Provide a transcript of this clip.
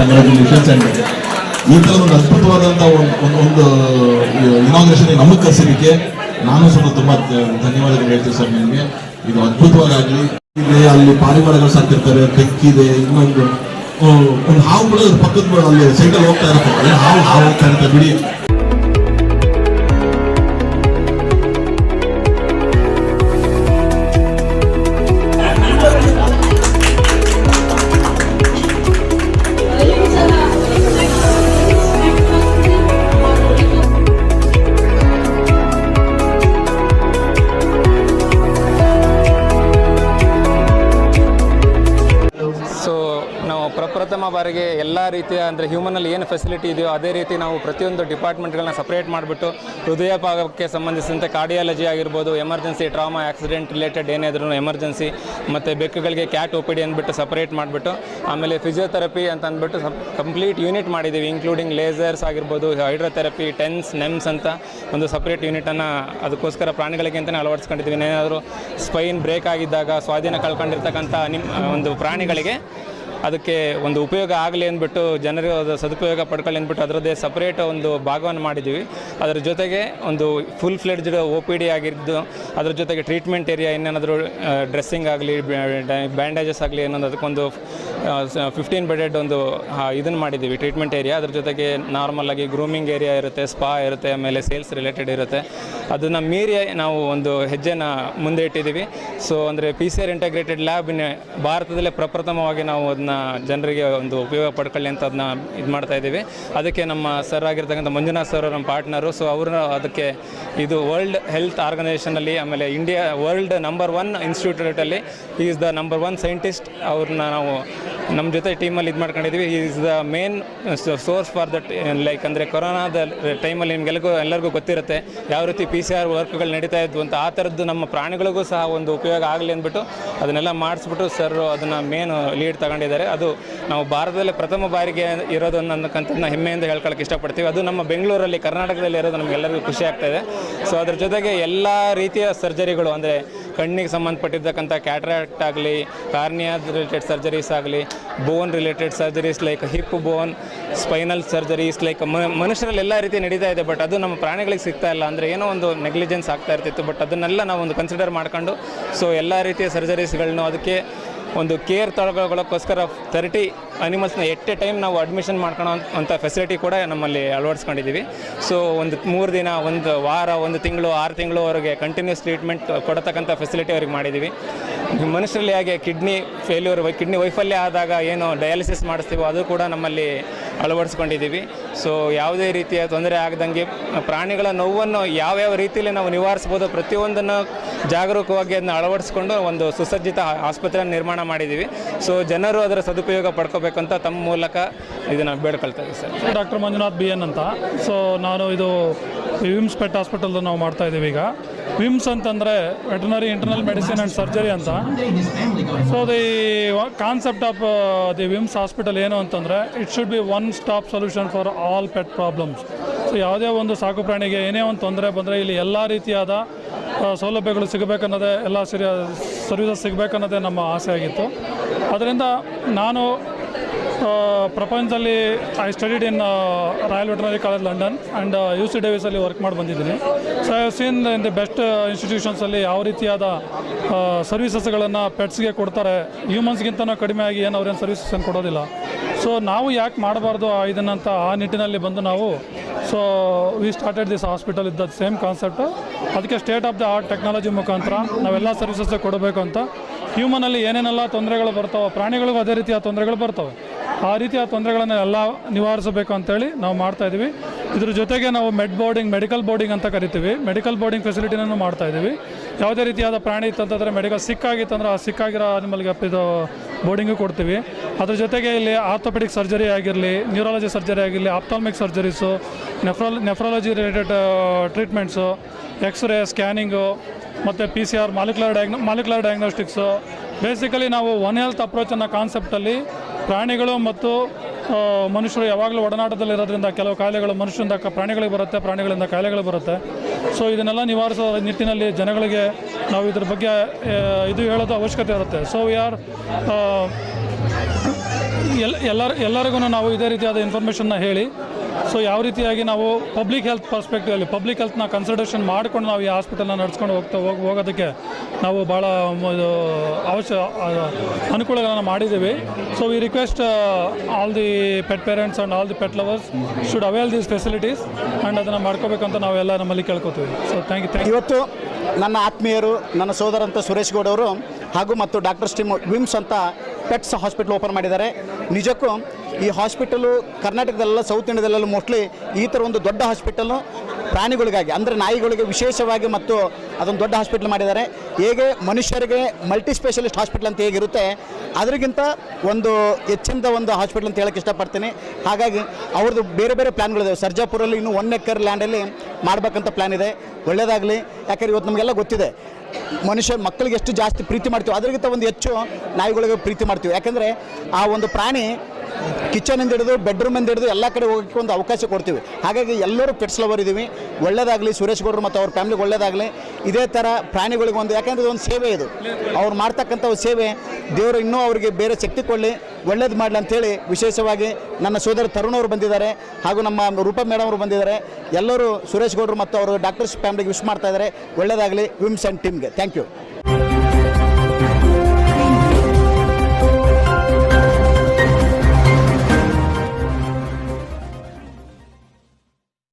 Congratulations. And ಈ ಥರದ ಒಂದು ಅದ್ಭುತವಾದಂಥ ಒಂದು ಇನಾಗ್ರೇಷನ್ ನಮಗೆ ಕಲಿಸಲಿಕ್ಕೆ ನಾನು ಸ್ವಲ್ಪ ತುಂಬ ಧನ್ಯವಾದಗಳು ಹೇಳ್ತೀವಿ ಸರ್ ನಿಮಗೆ. ಇದು ಅದ್ಭುತವಾಗಲಿ ಇದೆ. ಅಲ್ಲಿ ಪಾರಿವಾಳಗಳು ಸಾಕ್ತಿರ್ತಾರೆ, ಬೆಕ್ಕಿದೆ, ಇನ್ನೊಂದು ಒಂದು ಹಾವು ಕೂಡ ಪಕ್ಕದ ಅಲ್ಲಿ ಸೈಕಲ್ ಹೋಗ್ತಾ ಇರುತ್ತೆ, ಹಾವು ಹೋಗ್ತಾ ಇರುತ್ತೆ ಬಿಡಿ. ಪ್ರಪ್ರಥಮ ಬಾರಿಗೆ ಎಲ್ಲ ರೀತಿಯ ಅಂದರೆ ಹ್ಯೂಮನಲ್ಲಿ ಏನು ಫೆಸಿಲಿಟಿ ಇದೆಯೋ ಅದೇ ರೀತಿ ನಾವು ಪ್ರತಿಯೊಂದು ಡಿಪಾರ್ಟ್ಮೆಂಟ್ಗಳನ್ನ ಸಪ್ರೇಟ್ ಮಾಡಿಬಿಟ್ಟು ಹೃದಯ ಭಾಗಕ್ಕೆ ಸಂಬಂಧಿಸಿದಂತೆ ಕಾರ್ಡಿಯಾಲಜಿ ಆಗಿರ್ಬೋದು, ಎಮರ್ಜೆನ್ಸಿ, ಟ್ರಾಮಾ, ಆಕ್ಸಿಡೆಂಟ್ ರಿಲೇಟೆಡ್ ಏನಾದ್ರೂ ಎಮರ್ಜೆನ್ಸಿ, ಮತ್ತು ಬೆಕ್ಕುಗಳಿಗೆ ಕ್ಯಾಟ್ OPD ಅಂದ್ಬಿಟ್ಟು ಸಪ್ರೇಟ್ ಮಾಡಿಬಿಟ್ಟು, ಆಮೇಲೆ ಫಿಸಿಯೋಥೆರಪಿ ಅಂತ ಅಂದ್ಬಿಟ್ಟು ಕಂಪ್ಲೀಟ್ ಯೂನಿಟ್ ಮಾಡಿದ್ದೀವಿ, ಇನ್ಕ್ಲೂಡಿಂಗ್ ಲೇಸರ್ಸ್ ಆಗಿರ್ಬೋದು, ಹೈಡ್ರೋಥೆರಪಿ, ಟೆನ್ಸ್, ನೆಮ್ಸ್ ಅಂತ ಒಂದು ಸಪ್ರೇಟ್ ಯೂನಿಟನ್ನು ಅದಕ್ಕೋಸ್ಕರ ಪ್ರಾಣಿಗಳಿಗೆ ಅಂತಲೇ ಅಳವಡಿಸ್ಕೊಂಡಿದ್ದೀವಿ. ಏನಾದರೂ ಸ್ಪೈನ್ ಬ್ರೇಕ್ ಆಗಿದ್ದಾಗ, ಸ್ವಾಧೀನ ಕಳ್ಕೊಂಡಿರ್ತಕ್ಕಂಥ ಒಂದು ಪ್ರಾಣಿಗಳಿಗೆ ಅದಕ್ಕೆ ಒಂದು ಉಪಯೋಗ ಆಗಲಿ ಅಂದ್ಬಿಟ್ಟು, ಜನರಿಗೆ ಅದು ಸದುಪಯೋಗ ಪಡ್ಕೊಳ್ಳಿ ಅಂದ್ಬಿಟ್ಟು ಅದರದ್ದೇ ಸಪ್ರೇಟ್ ಒಂದು ಭಾಗವನ್ನು ಮಾಡಿದ್ದೀವಿ. ಅದರ ಜೊತೆಗೆ ಒಂದು ಫುಲ್ ಫ್ಲೆಡ್ಜ್ಡ್ OPD ಆಗಿದ್ದು, ಅದ್ರ ಜೊತೆಗೆ ಟ್ರೀಟ್ಮೆಂಟ್ ಏರಿಯಾ, ಇನ್ನೇನಾದರೂ ಡ್ರೆಸ್ಸಿಂಗ್ ಆಗಲಿ, ಬ್ಯಾಂಡೇಜಸ್ ಆಗಲಿ ಅನ್ನೋದು ಅದಕ್ಕೊಂದು 15 ಬೆಡೆಡ್ ಒಂದು ಇದನ್ನು ಮಾಡಿದ್ದೀವಿ ಟ್ರೀಟ್ಮೆಂಟ್ ಏರಿಯಾ. ಅದ್ರ ಜೊತೆಗೆ ನಾರ್ಮಲಾಗಿ ಗ್ರೂಮಿಂಗ್ ಏರಿಯಾ ಇರುತ್ತೆ, ಸ್ಪಾ ಇರುತ್ತೆ, ಆಮೇಲೆ ಸೇಲ್ಸ್ ರಿಲೇಟೆಡ್ ಇರುತ್ತೆ. ಅದನ್ನು ಮೀರಿ ನಾವು ಒಂದು ಹೆಜ್ಜೆನ ಮುಂದೆ ಇಟ್ಟಿದ್ದೀವಿ. ಸೊ ಅಂದರೆ PCR ಇಂಟಗ್ರೇಟೆಡ್ ಲ್ಯಾಬ್ ಭಾರತದಲ್ಲೇ ಪ್ರಪ್ರಥಮವಾಗಿ ನಾವು ಅದನ್ನ ಜನರಿಗೆ ಒಂದು ಉಪಯೋಗ ಪಡ್ಕೊಳ್ಳಿ ಅಂತ ಅದನ್ನ ಇದು ಮಾಡ್ತಾ ಇದ್ದೀವಿ. ಅದಕ್ಕೆ ನಮ್ಮ ಸರ್ ಆಗಿರ್ತಕ್ಕಂಥ ಮಂಜುನಾಥ್ ಸರ್ ನಮ್ಮ ಪಾರ್ಟ್ನರು. ಸೊ ಅವರು ಅದಕ್ಕೆ ಇದು ವರ್ಲ್ಡ್ ಹೆಲ್ತ್ ಆರ್ಗನೈಸೇಷನಲ್ಲಿ, ಆಮೇಲೆ ಇಂಡಿಯಾ ವರ್ಲ್ಡ್ ನಂಬರ್ 1 ಇನ್ಸ್ಟಿಟ್ಯೂಟಲ್ಲಿ ಈಸ್ ದ ನಂಬರ್ 1 ಸೈಂಟಿಸ್ಟ್. ಅವ್ರನ್ನ ನಾವು ನಮ್ಮ ಜೊತೆ ಟೀಮಲ್ಲಿ ಇದು ಮಾಡ್ಕೊಂಡಿದ್ದೀವಿ. Is the main source for that. Like ಅಂದರೆ ಕೊರೋನಾದ ಟೈಮಲ್ಲಿ ಎಲ್ಲರಿಗೂ ಗೊತ್ತಿರುತ್ತೆ ಯಾವ ರೀತಿ PCR ವರ್ಕ್ಗಳು ನಡೀತಾ ಇದ್ವು ಅಂತ. ಆ ಥರದ್ದು ನಮ್ಮ ಪ್ರಾಣಿಗಳಿಗೂ ಸಹ ಒಂದು ಉಪಯೋಗ ಆಗಲಿ ಅಂದ್ಬಿಟ್ಟು ಅದನ್ನೆಲ್ಲ ಮಾಡಿಸ್ಬಿಟ್ಟು ಸರ್ ಅದನ್ನು ಮೇನ್ ಲೀಡ್ ತಗೊಂಡಿದ್ದಾರೆ. ಅದು ನಾವು ಭಾರತದಲ್ಲಿ ಪ್ರಥಮ ಬಾರಿಗೆ ಇರೋದು ಅನ್ನೋದಕ್ಕಂಥದ್ದನ್ನ ಹೆಮ್ಮೆಯಿಂದ ಹೇಳ್ಕೊಳ್ಳೋಕೆ ಇಷ್ಟಪಡ್ತೀವಿ. ಅದು ನಮ್ಮ ಬೆಂಗಳೂರಲ್ಲಿ, ಕರ್ನಾಟಕದಲ್ಲಿ ಇರೋದು ನಮಗೆಲ್ಲರಿಗೂ ಖುಷಿ ಆಗ್ತಾಯಿದೆ. ಸೊ ಅದ್ರ ಜೊತೆಗೆ ಎಲ್ಲ ರೀತಿಯ ಸರ್ಜರಿಗಳು, ಅಂದರೆ ಕಣ್ಣಿಗೆ ಸಂಬಂಧಪಟ್ಟಿರ್ತಕ್ಕಂಥ ಕ್ಯಾಟ್ರಾಕ್ಟ್ ಆಗಲಿ, ಕಾರ್ನಿಯಾ ರಿಲೇಟೆಡ್ ಸರ್ಜರೀಸ್ ಆಗಲಿ, ಬೋನ್ ರಿಲೇಟೆಡ್ ಸರ್ಜರೀಸ್ ಲೈಕ್ ಹಿಪ್ ಬೋನ್, ಸ್ಪೈನಲ್ ಸರ್ಜರೀಸ್ ಲೈಕ್ ಮನುಷ್ಯರಲ್ಲಿ ಎಲ್ಲ ರೀತಿ ನಡೀತಾ ಇದೆ. ಬಟ್ ಅದು ನಮ್ಮ ಪ್ರಾಣಿಗಳಿಗೆ ಸಿಗ್ತಾ ಇಲ್ಲ, ಅಂದರೆ ಏನೋ ಒಂದು ನೆಗ್ಲಿಜೆನ್ಸ್ ಆಗ್ತಾ ಇರ್ತಿತ್ತು. ಬಟ್ ಅದನ್ನೆಲ್ಲ ನಾವು ಒಂದು ಕನ್ಸಿಡರ್ ಮಾಡ್ಕೊಂಡು ಸೊ ಎಲ್ಲ ರೀತಿಯ ಸರ್ಜರೀಸ್ಗಳನ್ನೂ ಅದಕ್ಕೆ ಒಂದು ಕೇರ್ ತಗೊಳ್ಳೋಕ್ಕೋಸ್ಕರ 30 ಅನಿಮಲ್ಸ್ನ ಎಟ್ ಎ ಟೈಮ್ ನಾವು ಅಡ್ಮಿಷನ್ ಮಾಡ್ಕೊಳ್ಳೋ ಅಂಥ ಫೆಸಿಲಿಟಿ ಕೂಡ ನಮ್ಮಲ್ಲಿ ಅಳವಡಿಸ್ಕೊಂಡಿದ್ದೀವಿ. ಸೊ ಒಂದು 3 ದಿನ, 1 ವಾರ, 1 ತಿಂಗಳು, 6 ತಿಂಗಳವರೆಗೆ ಕಂಟಿನ್ಯೂಸ್ ಟ್ರೀಟ್ಮೆಂಟ್ ಕೊಡತಕ್ಕಂಥ ಫೆಸಿಲಿಟಿ ಅವ್ರಿಗೆ ಮಾಡಿದ್ದೀವಿ. ಮನುಷ್ಯರಲ್ಲಿ ಹಾಗೆ ಕಿಡ್ನಿ ಫೇಲ್ಯೂರ್, ಕಿಡ್ನಿ ವೈಫಲ್ಯ ಆದಾಗ ಏನು ಡಯಾಲಿಸಿಸ್ ಮಾಡಿಸ್ತೀವೋ ಅದು ಕೂಡ ನಮ್ಮಲ್ಲಿ ಅಳವಡಿಸ್ಕೊಂಡಿದ್ದೀವಿ. ಸೊ ಯಾವುದೇ ರೀತಿಯ ತೊಂದರೆ ಆಗದಂಗೆ ಪ್ರಾಣಿಗಳ ನೋವನ್ನು ಯಾವ್ಯಾವ ರೀತಿಯಲ್ಲಿ ನಾವು ನಿವಾರಿಸ್ಬೋದು ಪ್ರತಿಯೊಂದನ್ನು ಜಾಗರೂಕವಾಗಿ ಅದನ್ನ ಅಳವಡಿಸ್ಕೊಂಡು ಒಂದು ಸುಸಜ್ಜಿತ ಆಸ್ಪತ್ರೆಯನ್ನು ನಿರ್ಮಾಣ ಮಾಡಿದ್ದೀವಿ. ಸೊ ಜನರು ಅದರ ಸದುಪಯೋಗ ಪಡ್ಕೋಬೇಕಂತ ತಮ್ಮ ಮೂಲಕ ಇದನ್ನು ಬೇಡ್ಕೊಳ್ತಾ ಇದ್ದೀವಿ ಸರ್. ಡಾಕ್ಟರ್ ಮಂಜುನಾಥ್ BN ಅಂತ. ಸೊ ನಾನು ಇದು ವಿಮ್ಸ್ ಪೆಟ್ ಹಾಸ್ಪಿಟಲ್ ನಾವು ಮಾಡ್ತಾ ಇದ್ದೀವಿ. ಈಗ ವಿಮ್ಸ್ ಅಂತಂದರೆ veterinary internal medicine and surgery ಅಂತ. So the concept of the VIMS hospital ಏನು ಅಂತಂದರೆ it should be one stop solution for all pet problems. So ಯಾವುದೇ ಒಂದು ಸಾಕು ಪ್ರಾಣಿಗೆ ಏನೇ ಒಂದು ತೊಂದರೆ ಬಂದರೆ ಇಲ್ಲಿ ಎಲ್ಲ ರೀತಿಯಾದ ಸೌಲಭ್ಯಗಳು ಸಿಗಬೇಕನ್ನೋದೇ, ಎಲ್ಲ ಸರ್ವಿಸಸ್ ಸಿಗಬೇಕನ್ನೋದೇ ನಮ್ಮ ಆಸೆ ಆಗಿತ್ತು. ಅದರಿಂದ ನಾನು ಪ್ರಪಂಚದಲ್ಲಿ I studied in Royal Veterinary College London and UC ಡೇವಿಸಲ್ಲಿ ವರ್ಕ್ ಮಾಡಿ ಬಂದಿದ್ದೀನಿ. So I have seen in the best ಇನ್ಸ್ಟಿಟ್ಯೂಷನ್ಸಲ್ಲಿ ಯಾವ ರೀತಿಯಾದ ಸರ್ವಿಸಸ್ಗಳನ್ನು ಪೆಟ್ಸ್ಗೆ ಕೊಡ್ತಾರೆ, ಹ್ಯೂಮನ್ಸ್ಗಿಂತನೂ ಕಡಿಮೆಯಾಗಿ ಏನು ಅವ್ರೇನು ಸರ್ವಿಸಸ್ಸನ್ನು ಕೊಡೋದಿಲ್ಲ. ಸೊ ನಾವು ಯಾಕೆ ಮಾಡಬಾರ್ದು ಇದನ್ನಂತ ಆ ನಿಟ್ಟಿನಲ್ಲಿ ಬಂದು ನಾವು ವಿ ಸ್ಟಾರ್ಟೆಡ್ ದಿಸ್ ಹಾಸ್ಪಿಟಲ್ ಇದ್ದ ಸೇಮ್ ಕಾನ್ಸೆಪ್ಟು. ಅದಕ್ಕೆ state of the art technology ಮುಖಾಂತರ ನಾವೆಲ್ಲ ಸರ್ವಿಸಸ್ ಕೊಡಬೇಕು ಅಂತ. ಹ್ಯೂಮನಲ್ಲಿ ಏನೇನೆಲ್ಲ ತೊಂದರೆಗಳು ಬರ್ತಾವೆ, ಪ್ರಾಣಿಗಳಿಗೂ ಅದೇ ರೀತಿಯ ತೊಂದರೆಗಳು ಬರ್ತವೆ. ಆ ರೀತಿಯ ತೊಂದರೆಗಳನ್ನು ಎಲ್ಲ ನಿವಾರಿಸಬೇಕು ಅಂತೇಳಿ ನಾವು ಮಾಡ್ತಾಯಿದ್ದೀವಿ. ಇದ್ರ ಜೊತೆಗೆ ನಾವು ಮೆಡಿಕಲ್ ಬೋರ್ಡಿಂಗ್ ಅಂತ ಕರಿತೀವಿ. ಮೆಡಿಕಲ್ ಬೋರ್ಡಿಂಗ್ ಫೆಸಿಲಿಟಿನೂ ಮಾಡ್ತಾಯಿದ್ದೀವಿ. ಯಾವುದೇ ರೀತಿಯಾದ ಪ್ರಾಣಿ ಇತ್ತಂತಂದರೆ ಮೆಡಿಕಲ್ ಸಿಕ್ಕಾಗಿತ್ತಂದ್ರೆ ಆ ಸಿಕ್ಕಾಗಿರೋ ಅನಿಮಲ್ಗೆ ಇದು ಬೋರ್ಡಿಂಗು ಕೊಡ್ತೀವಿ. ಅದ್ರ ಜೊತೆಗೆ ಇಲ್ಲಿ ಆರ್ಥೋಪೆಡಿಕ್ ಸರ್ಜರಿ ಆಗಿರಲಿ, ನ್ಯೂರಾಲಜಿ ಸರ್ಜರಿ ಆಗಿರಲಿ, ophthalmic surgeries, nephrology related treatments, x ray, scanning, ಮತ್ತು PCR, ಮಾಲಿಕ್ಯುಲರ್ ಡಯಾಗ್ನೋಸ್ಟಿಕ್ಸು. ಬೇಸಿಕಲಿ ನಾವು ಒನ್ ಹೆಲ್ತ್ ಅಪ್ರೋಚನ್ನು ಕಾನ್ಸೆಪ್ಟಲ್ಲಿ ಪ್ರಾಣಿಗಳು ಮತ್ತು ಮನುಷ್ಯರು ಯಾವಾಗಲೂ ಒಡನಾಟದಲ್ಲಿರೋದ್ರಿಂದ ಕೆಲವು ಕಾಯಿಲೆಗಳು ಮನುಷ್ಯರಿಂದ ಪ್ರಾಣಿಗಳಿಗೆ ಬರುತ್ತೆ, ಪ್ರಾಣಿಗಳಿಂದ ಕಾಯಿಲೆಗಳು ಬರುತ್ತೆ. ಸೊ ಇದನ್ನೆಲ್ಲ ನಿವಾರಿಸೋ ನಿಟ್ಟಿನಲ್ಲಿ ಜನಗಳಿಗೆ ನಾವು ಇದ್ರ ಬಗ್ಗೆ ಇದು ಹೇಳೋದು ಅವಶ್ಯಕತೆ ಇರುತ್ತೆ. ಸೊ ಎಲ್ಲರಿಗೂ ನಾವು ಇದೇ ರೀತಿಯಾದ ಇನ್ಫಾರ್ಮೇಷನ್ನ ಹೇಳಿ, ಸೊ ಯಾವ ರೀತಿಯಾಗಿ ನಾವು ಪಬ್ಲಿಕ್ ಹೆಲ್ತ್ ಪರ್ಸ್ಪೆಕ್ಟಿವಲ್ಲಿ ಪಬ್ಲಿಕ್ ಹೆಲ್ತ್ನ ಕನ್ಸಿಡರೇಷನ್ ಮಾಡಿಕೊಂಡು ನಾವು ಈ ಹಾಸ್ಪಿಟಲ್ನ ನಡ್ಸ್ಕೊಂಡು ಹೋಗೋದಕ್ಕೆ ನಾವು ಭಾಳ ಅನುಕೂಲಗಳನ್ನು ಮಾಡಿದ್ದೀವಿ. So we request all the pet parents and all the pet lovers should avail these facilities and ಅದನ್ನು ಮಾಡ್ಕೋಬೇಕಂತ ನಾವೆಲ್ಲ ನಮ್ಮಲ್ಲಿ ಕೇಳ್ಕೊತೀವಿ. So thank you. ಇವತ್ತು ನನ್ನ ಆತ್ಮೀಯರು, ನನ್ನ ಸೋದರಂತ ಸುರೇಶ್ ಗೌಡ್ ಅವರು ಹಾಗೂ ಮತ್ತು ಡಾಕ್ಟರ್ ಸ್ಟಿಮ್ ವಿಮ್ಸ್ ಅಂತ ಪೆಟ್ಸ್ ಹಾಸ್ಪಿಟಲ್ ಓಪನ್ ಮಾಡಿದ್ದಾರೆ. ನಿಜಕ್ಕೂ ಈ ಹಾಸ್ಪಿಟಲು ಕರ್ನಾಟಕದಲ್ಲೆಲ್ಲ, ಸೌತ್ ಇಂಡಿಯಾದಲ್ಲೆಲ್ಲ ಮೋಸ್ಟ್ಲಿ ಈ ಥರ ಒಂದು ದೊಡ್ಡ ಹಾಸ್ಪಿಟಲು ಪ್ರಾಣಿಗಳಿಗಾಗಿ ಅಂದರೆ ನಾಯಿಗಳಿಗೆ ವಿಶೇಷವಾಗಿ ಮತ್ತು ಅದೊಂದು ದೊಡ್ಡ ಹಾಸ್ಪಿಟಲ್ ಮಾಡಿದ್ದಾರೆ. ಹೇಗೆ ಮನುಷ್ಯರಿಗೆ ಮಲ್ಟಿ ಸ್ಪೆಷಲಿಸ್ಟ್ ಹಾಸ್ಪಿಟಲ್ ಅಂತ ಹೇಗಿರುತ್ತೆ ಅದರಿಗಿಂತ ಒಂದು ಹೆಚ್ಚಿನ ಒಂದು ಹಾಸ್ಪಿಟಲ್ ಅಂತ ಹೇಳೋಕ್ಕೆ ಇಷ್ಟಪಡ್ತೀನಿ. ಹಾಗಾಗಿ ಅವ್ರದ್ದು ಬೇರೆ ಬೇರೆ ಪ್ಲ್ಯಾನ್ಗಳಿದೆ. ಸರ್ಜಾಪುರಲ್ಲಿ ಇನ್ನೂ 1 ಎಕರ್ ಲ್ಯಾಂಡಲ್ಲಿ ಮಾಡಬೇಕಂತ ಪ್ಲ್ಯಾನ್ ಇದೆ. ಒಳ್ಳೆಯದಾಗಲಿ. ಯಾಕಂದರೆ ಇವತ್ತು ನಮಗೆಲ್ಲ ಗೊತ್ತಿದೆ ಮಕ್ಕಳಿಗೆ ಎಷ್ಟು ಜಾಸ್ತಿ ಪ್ರೀತಿ ಮಾಡ್ತೀವಿ ಅದರಿಗಿಂತ ಒಂದು ಹೆಚ್ಚು ನಾಯಿಗಳಿಗೆ ಪ್ರೀತಿ ಮಾಡ್ತೀವಿ. ಯಾಕಂದರೆ ಆ ಒಂದು ಪ್ರಾಣಿ ಕಿಚನಿಂದ ಹಿಡಿದು ಬೆಡ್ರೂಮಿಂದ ಹಿಡಿದು ಎಲ್ಲ ಕಡೆ ಹೋಗೋಕ್ಕೆ ಒಂದು ಅವಕಾಶ ಕೊಡ್ತೀವಿ. ಹಾಗಾಗಿ ಎಲ್ಲರೂ ಪೆಟ್ಸ್ ಲವರ್ ಇದ್ದೀವಿ. ಒಳ್ಳೆಯದಾಗಲಿ. ಸುರೇಶ್ ಗೌಡರು ಮತ್ತು ಅವ್ರ ಫ್ಯಾಮಿಲಿಗೆ ಒಳ್ಳೆಯದಾಗಲಿ. ಇದೇ ಥರ ಪ್ರಾಣಿಗಳಿಗೆ ಒಂದು, ಯಾಕಂದರೆ ಇದೊಂದು ಸೇವೆ, ಇದು ಅವ್ರು ಮಾಡ್ತಕ್ಕಂಥ ಒಂದು ಸೇವೆ. ದೇವರು ಇನ್ನೂ ಅವರಿಗೆ ಬೇರೆ ಶಕ್ತಿ ಕೊಡಲಿ, ಒಳ್ಳೇದು ಮಾಡಲಿ ಅಂಥೇಳಿ ವಿಶೇಷವಾಗಿ ನನ್ನ ಸೋದರ ತರುಣ್ ಅವರು ಬಂದಿದ್ದಾರೆ ಹಾಗೂ ನಮ್ಮ ರೂಪಾ ಮೇಡಮ್ ಅವರು ಬಂದಿದ್ದಾರೆ. ಎಲ್ಲರೂ ಸುರೇಶ್ ಗೌಡರು ಮತ್ತು ಅವರು ಡಾಕ್ಟರ್ಸ್ ಫ್ಯಾಮಿಲಿಗೆ ವಿಶ್ ಮಾಡ್ತಾ ಇದ್ದಾರೆ. ಒಳ್ಳೆಯದಾಗಲಿ ವಿಮ್ಸ್ ಆ್ಯಂಡ್ ಟೀಮ್ಗೆ. Thank you.